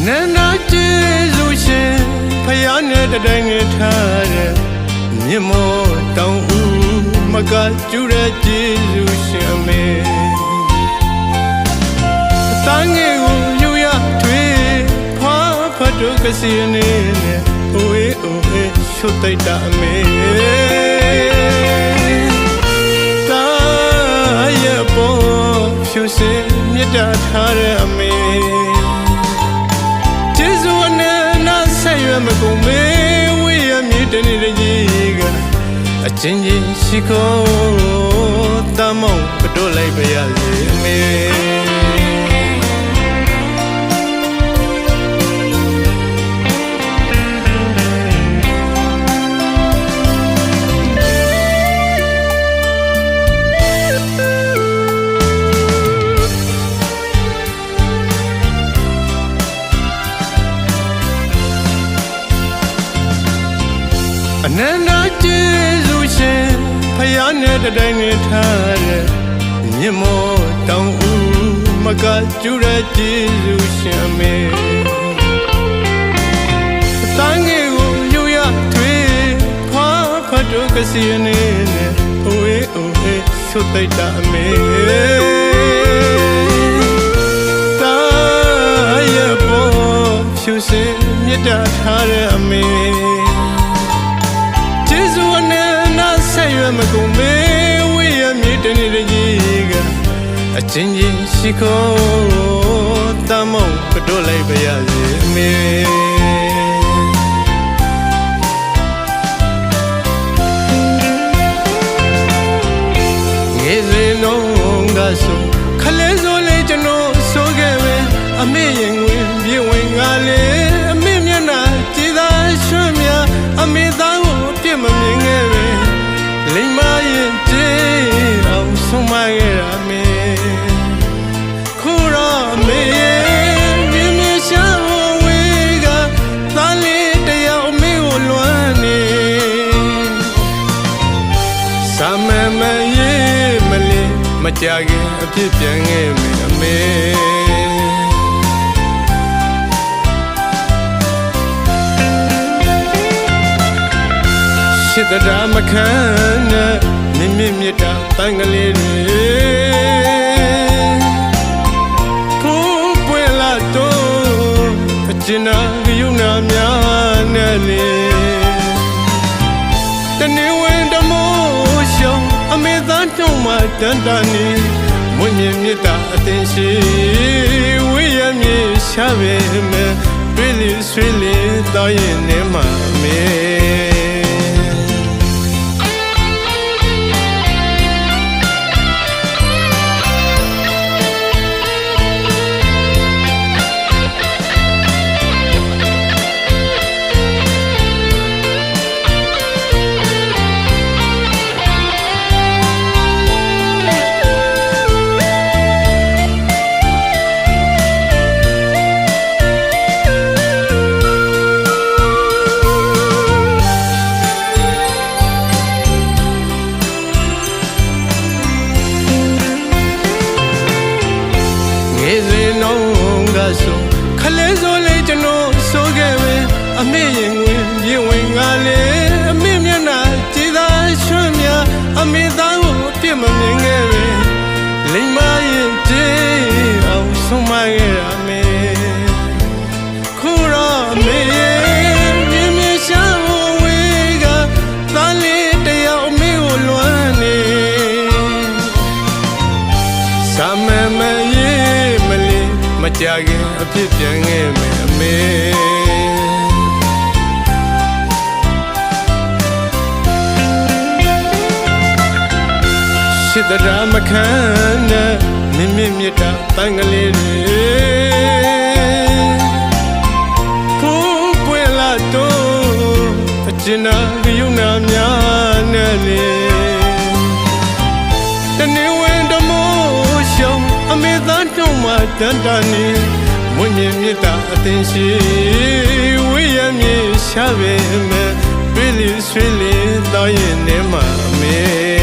နန္ဒကျေးဇူးရှင်ဖယားနဲ့တတိုင်းငယ်ထားတဲ့မြင့်မောတောင်ဦးမကကျူတဲ့ကျေးဇူးရှင်အမေတန်းငယ်ကိုယူရထွေးဖွားဖတ်တို့ကစီနေနဲ့အိုးအိုးရှုတ်တိုက်တာအမေတာရဲ့ပေါ်ဖြူစင်မြတ်တာထားတဲ့အမေကျေးဇူးနဲ့နာဆက်ရွယ်မကုန်မေဝေးရမြည်တနေတဲ့ကြီးကအချင်းချင်းရှိခိုးတမောင်းကတော့လိုက်ပါရစေအမေအနန္တကျေးဇူးရှင်ဖယားနဲ့တတိုင်းငယ်ထားတဲ့မြင့်မောတောင်ဦးမကကျူတဲ့ကျေးဇူးရှင်အမေတန်းငယ်ကိုယူရထွေးဖွားဖတ်တို့ကစီနေနဲ့အိုးအိုးရှုတ်တိုက်တာအမေတာရဲ့ပေါ်ဖြူစင်မြတ်တာထားတဲ့အမေဆက်ရွယ်မကုန်မေဝေးရမြည်တနေတဲ့ကြီးကအချင်းချင်းရှိခိုးတမောင်းကတော့လိုက်ပါရစေအမေငယ်စဉ်တော့ကဆိုခလဲဆိုလေကျွန်တော်ဆိုခဲ့ပဲအမေရင်ဝင်ပြေဝင်ကလေးအမေမျက်နှာကြည်သာရွှွမြအမေသားကိုပြစ်မမြင်ခဲ့ပဲလိမ္မာရင်ကျေးအောင်ဆုံးမခဲ့ရမေခုတော့အမေမြင်မြင်ရှာဝေးကသားလေးတယောက်အမေကိုလွမ်းနေစာမမရေးမလေးမကြခင်အဖြစ်ပြန်ခဲ့မေအမေရှိတရာမခံနဲ့မြင့်မြင့်မြတ်တာတန်ကလေးတွေကိုပွင့်လာတော့အကျဉ်းနာယူနာများနဲ့လေတနေ့ဝင်တမိုးရှောင်းအမေသားတုံးမှတန်တန်နေမွင့်မြင့်မြတ်တာအသင်ရှိဝေးရမြေရှာပဲမယ်တွေ့လေဆွေးလေတောင်းရင်နေမှာမေဆိုခလဲဆိုလေကျွန်တော်ဆိုခဲ့ပဲအမေရင်ဝင်ပြေဝင်ကလေးအမေမျက်နှာကြည်သာရွှွမြအမေသားကိုပြစ်မမြင်ခဲ့ပဲလိမ္မာရင်ကျေးအောင်ဆုံးမခဲ့ရမေခုတော့အမေမြင်မြင်ရှာဝေးကသားလေးတယောက်အမေကိုလွမ်းနေစာမမရေးမလေးမကြခင်အဖြစ်ပြန်ခဲ့မယ်အမေရှိတရာမခံနဲ့မြင့်မြင့်မြတ်တာတန်ကလေးတွေကိုပွင့်လာတော့အကျဉ်းနာယူနာများနဲ့လေတနေ့ဝင်တမိုးရှောင်းအမေသားတုံးမှတန်တန်နေမွင့်မြင့်မြတ်တာအသင်ရှိဝေးရမြေရှာပဲမယ်တွေ့လေဆွေးလေတောင်းရင်နေမှာအမေ